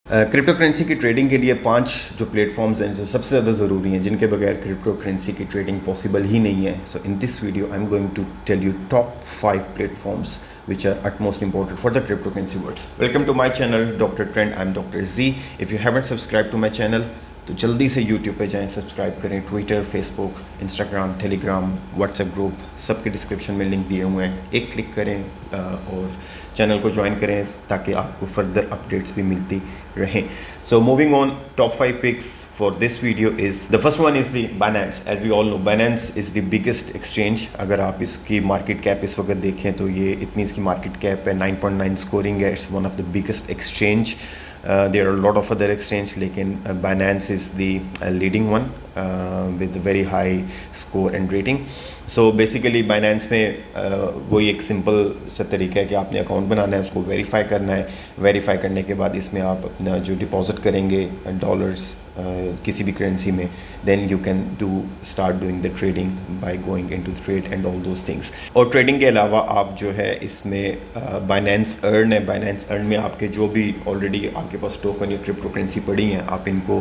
Crypto currency की trading के लिए 5 जो प्लेटफॉर्म्स हैं जो सबसे ज़्यादा ज़रूरी हैं, जिनके बगैर क्रिप्टो करेंसी की ट्रेडिंग पॉसिबल ही नहीं है. So in this video I am going to tell you top 5 platforms which are utmost important for the cryptocurrency world. Welcome to my channel Dr. Trend. I'm Dr. Z. If you haven't subscribed to my channel तो जल्दी से YouTube पे जाएं, subscribe करें. Twitter, Facebook, Instagram, Telegram, WhatsApp group सबके description में link दिए हुए हैं. एक क्लिक करें और चैनल को ज्वाइन करें ताकि आपको फर्दर अपडेट्स भी मिलती रहें. So moving on, top 5 picks for this video is the first one is the Binance. As we all know, Binance is the biggest exchange. अगर आप इसकी मार्केट कैप इस वक्त देखें तो ये इतनी इसकी मार्केट कैप है, 9.9 स्कोरिंग है. It's one of the biggest exchange. There are a lot of other exchange, लेकिन Binance is the leading one with a very high score and rating. So basically Binance में वही एक simple सा तरीका है कि आपने अकाउंट बनाना है, उसको वेरीफाई करना है. वेरीफाई करने के बाद इसमें आप अपना जो डिपॉजिट करेंगे डॉलर्स किसी भी करेंसी में, then you can start doing the trading by going into trade and all those things. और ट्रेडिंग के अलावा आप जो है इसमें बाइनेंस अर्न है. बाइनेंस अर्न में आपके जो भी ऑलरेडी आपके पास टोकन या क्रिप्टो करेंसी पड़ी हैं, आप इनको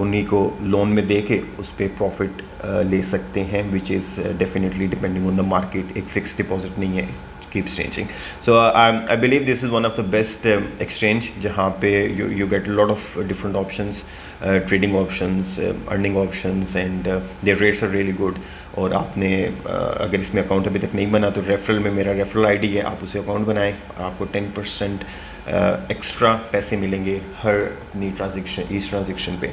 उन्हीं को लोन में दे के उस पर प्रॉफिट ले सकते हैं, which is definitely depending on the market. एक फिक्स डिपॉजिट नहीं है, keeps changing. So I believe this is one of the best exchange जहाँ पे you get a lot of different options, trading options, earning options, and their rates are really good. और आपने अगर इसमें account अभी तक नहीं बना तो रेफरल में मेरा रेफरल आईडी है, आप उसे अकाउंट बनाएं, आपको 10% एक्स्ट्रा पैसे मिलेंगे हर नई ट्रांजेक्शन, इस ट्रांजेक्शन पे.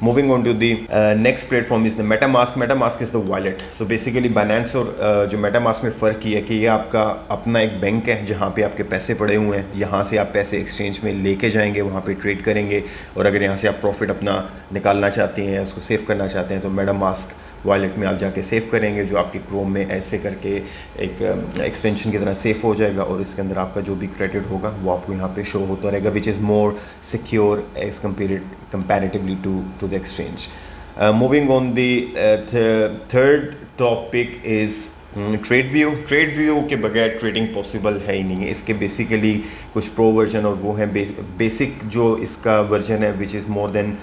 Moving on to the next platform is the MetaMask. MetaMask is the wallet. So basically Binance और जो मेटामास्क में फ़र्क ये है कि ये आपका अपना एक बैंक है जहाँ पे आपके पैसे पड़े हुए हैं. यहाँ से आप पैसे एक्सचेंज में लेके जाएंगे, वहाँ पे ट्रेड करेंगे, और अगर यहाँ से आप प्रॉफिट अपना निकालना चाहते हैं, उसको सेव करना चाहते हैं, तो मेटामास्क वॉलेट में आप जाके सेव करेंगे, जो आपके क्रोम में ऐसे करके एक एक्सटेंशन की तरह सेव हो जाएगा, और इसके अंदर आपका जो भी क्रेडिट होगा वो आपको यहाँ पे शो होता रहेगा, which is more secure as comparatively to the exchange. Moving on the third topic is trade view. Trade view के बगैर ट्रेडिंग पॉसिबल है ही नहीं है. इसके बेसिकली कुछ प्रो वर्जन और वो हैं. बेसिक जो इसका वर्जन है विच is more than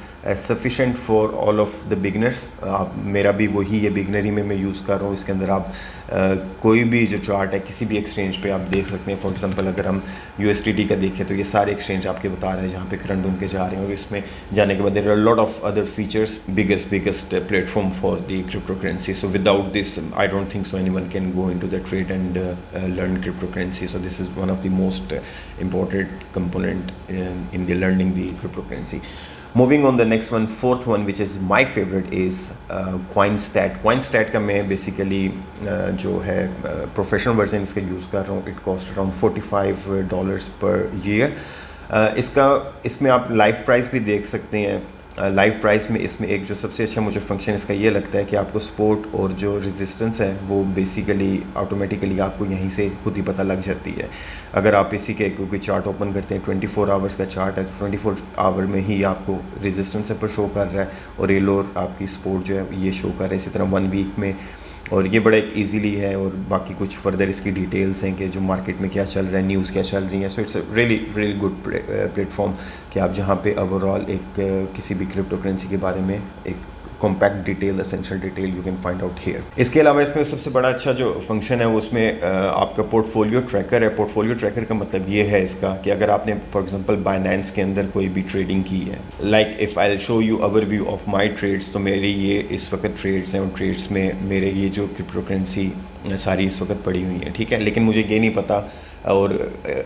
sufficient for all of the beginners. मेरा भी वही है, बिगनरी में मैं यूज़ कर रहा हूँ. इसके अंदर आप कोई भी जो चार्ट है किसी भी एक्सचेंज पे आप देख सकते हैं. फॉर एग्जांपल अगर हम USDT का देखें तो ये सारे एक्सचेंज आपके बता रहे हैं जहाँ पे करंट उनके जा रहे हैं, और इसमें जाने के बाद there are lot of other features. Biggest platform for the crypto currency. So without this I don't think so anyone can go into the trade and learn crypto currency. So this is one of the most important component in the learning the cryptocurrency. Moving on, the next one, fourth one, which is my favorite, is CoinStat. CoinStat का मैं basically जो है professional version इसका use कर रहा हूँ. It cost around $45 per year. इसमें आप लाइव प्राइस भी देख सकते हैं. लाइव प्राइस में इसमें एक जो सबसे अच्छा मुझे फंक्शन इसका ये लगता है कि आपको सपोर्ट और जो रेजिस्टेंस है वो बेसिकली ऑटोमेटिकली आपको यहीं से खुद ही पता लग जाती है. अगर आप इसी के कोई चार्ट ओपन करते हैं, 24 आवर्स का चार्ट है, तो 24 आवर में ही आपको रेजिस्टेंस पर शो कर रहा है और ये लोअर आपकी सपोर्ट जो है ये शो कर रहा है. इसी तरह 1 वीक में, और ये बड़ा एक ईजीली है. और बाकी कुछ फर्दर इसकी डिटेल्स हैं कि जो मार्केट में क्या चल रहा है, न्यूज़ क्या चल रही है. So it's a really good platform कि आप जहाँ पे ओवरऑल एक किसी भी क्रिप्टो करेंसी के बारे में एक compact detail, essential detail you can find out here. इसके अलावा इसमें सबसे बड़ा अच्छा जो फंक्शन है उसमें आपका पोर्टफोलियो ट्रैकर है. पोर्टफोलियो ट्रैकर का मतलब ये है इसका कि अगर आपने फॉर एग्जांपल बाइनेंस के अंदर कोई भी ट्रेडिंग की है, like if I show you overview of my trades, तो मेरी ये इस वक्त ट्रेड्स हैं, और ट्रेड्स में मेरे ये जो क्रिप्टो करेंसी सारी इस वक्त पड़ी हुई है, ठीक है. लेकिन मुझे ये नहीं पता, और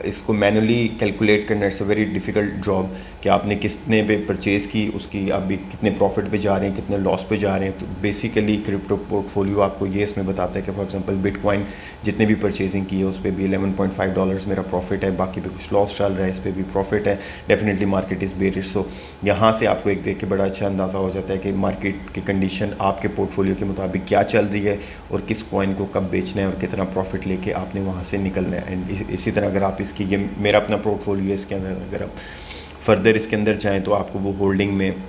इसको मैनुअली कैलकुलेट करना it's a very difficult job कि आपने कितने पे परचेज़ की, उसकी अभी कितने प्रॉफिट पे जा रहे हैं, कितने लॉस पे जा रहे हैं. तो बेसिकली क्रिप्टो पोर्टफोलियो आपको ये इसमें बताता है कि फॉर एग्जांपल बिटकॉइन जितने भी परचेजिंग की है उस पर भी $11.5 मेरा प्रॉफिट है, बाकी पे कुछ लॉस चल रहा है, इस पर भी प्रॉफिट है. Definitely market is bearish. So यहाँ से आपको एक देख के बड़ा अच्छा अंदाज़ा हो जाता है कि मार्केट की कंडीशन आपके पोर्टफोलियो के मुताबिक क्या चल रही है, और किस कॉइन को कब बेचना है, और कितना प्रॉफिट लेके आपने वहाँ से निकलना है. एंड इसी तरह अगर आप इसकी, ये मेरा अपना पोर्टफोलियो है, इसके अंदर अगर आप फर्दर इसके अंदर जाएँ तो आपको वो होल्डिंग में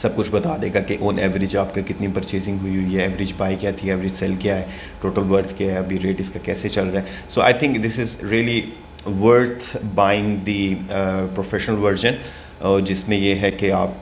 सब कुछ बता देगा कि ऑन एवरेज आपका कितनी परचेजिंग हुई हुई है, एवरेज बाई क्या थी, एवरेज सेल क्या है, टोटल वर्थ क्या है, अभी रेट इसका कैसे चल रहा है. So I think this is really worth buying the professional version. जिसमें ये है कि आप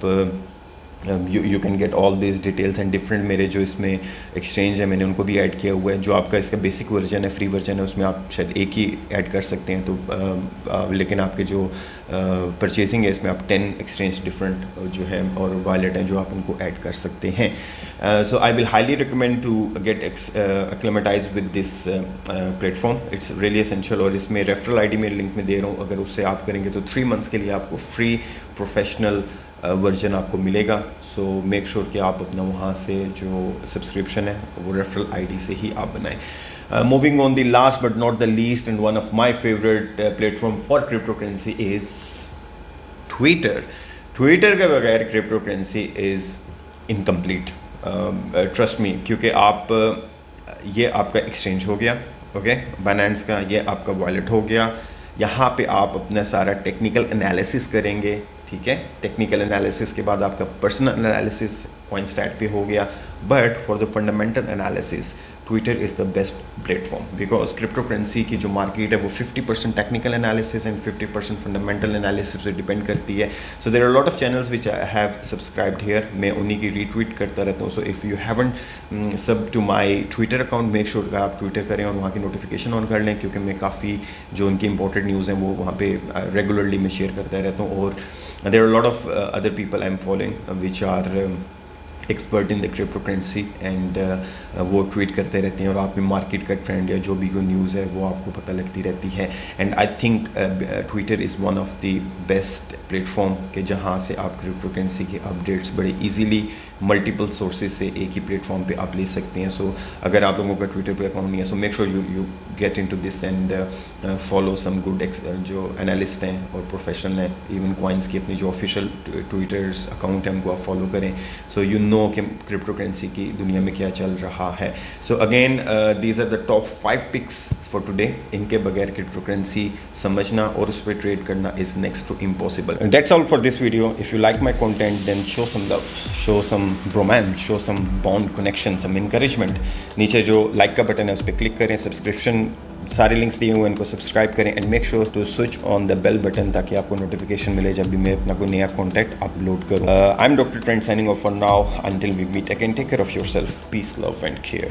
you can get all this details and different मेरे जो इसमें एक्सचेंज है मैंने उनको भी ऐड किया हुआ है। जो आपका इसका बेसिक वर्जन है, फ्री वर्जन है, उसमें आप शायद एक ही ऐड कर सकते हैं, तो लेकिन आपके जो परचेजिंग है इसमें आप 10 एक्सचेंज डिफरेंट जो है और वॉलेट हैं जो आप उनको ऐड कर सकते हैं। So I will highly recommend to get acclimatize with this platform, it's really essential. और इसमें रेफरल आईडी मेरे लिंक में दे रहा हूँ, अगर उससे आप करेंगे तो 3 मंथ्स के लिए आपको फ्री प्रोफेशनल वर्जन आपको मिलेगा। सो मेक श्योर कि आप अपना वहाँ से जो सब्सक्रिप्शन है वो रेफरल आईडी से ही आप बनाएं। Moving on the last but not the least and one of my favourite platform for crypto currency is Twitter. Twitter के बगैर crypto currency is incomplete, trust me, क्योंकि आप ये आपका एक्सचेंज हो गया, ओके, बाइनेंस का, ये आपका वॉलेट हो गया। यहाँ पे आप अपना सारा टेक्निकल एनालिसिस करेंगे, ठीक है। टेक्निकल एनालिसिस के बाद आपका पर्सनल एनालिसिस कॉइनस्टैट पे हो गया, but for the fundamental analysis Twitter is the best platform, because crypto currency की जो मार्केट है वो 50% technical analysis and 50% fundamental analysis पे डिपेंड करती है। So there are lot of channels which I have subscribed here, मैं उन्हीं की रीट्वीट करता रहता हूँ। So if you haven't sub to my Twitter account, make sure आप ट्विटर करें और वहाँ की नोटिफिकेशन ऑन कर लें, क्योंकि मैं काफ़ी जो उनकी इंपॉर्टेंट न्यूज़ हैं वो वहाँ पे रेगुलरली मैं शेयर करता रहता हूँ। और there are lot of other people I am following which are expert in the crypto currency and वो ट्वीट करते रहते हैं और आप में मार्केट का ट्रेंड या जो भी कोई न्यूज़ है वो आपको पता लगती रहती है। And I think Twitter is one of the best platform के जहाँ से आप क्रिप्टो करेंसी के अपडेट्स बड़े इजीली मल्टीपल सोर्सेज से एक ही प्लेटफॉर्म पे आप ले सकते हैं। सो अगर आप लोगों का ट्विटर पे अकाउंट नहीं है, so make sure you get into this and follow some good जो एनालिस्ट हैं और प्रोफेशनल हैं, इवन कॉइन्स की अपनी जो ऑफिशियल ट्विटर्स अकाउंट है उनको आप फॉलो करें, सो यू नो कि क्रिप्टो करेंसी की दुनिया में क्या चल रहा है। So again these are the top 5 picks for today. इनके बगैर क्रिप्टो करेंसी समझना और उस पर ट्रेड करना is next to impossible. That's all for this video. If you like my content then show some love, show some romance, show some bond connection, some encouragement. नीचे जो like का button है उस पर क्लिक करें, subscription सारे links दिए हुए हैं इनको सब्सक्राइब करें and make sure to switch on the bell button ताकि आपको नोटिफिकेशन मिले जब भी मैं अपना कोई नया कॉन्टेंट अपलोड करूँ। I am Doctor Trend signing off for now, until we meet again, take care of yourself, peace, love and care.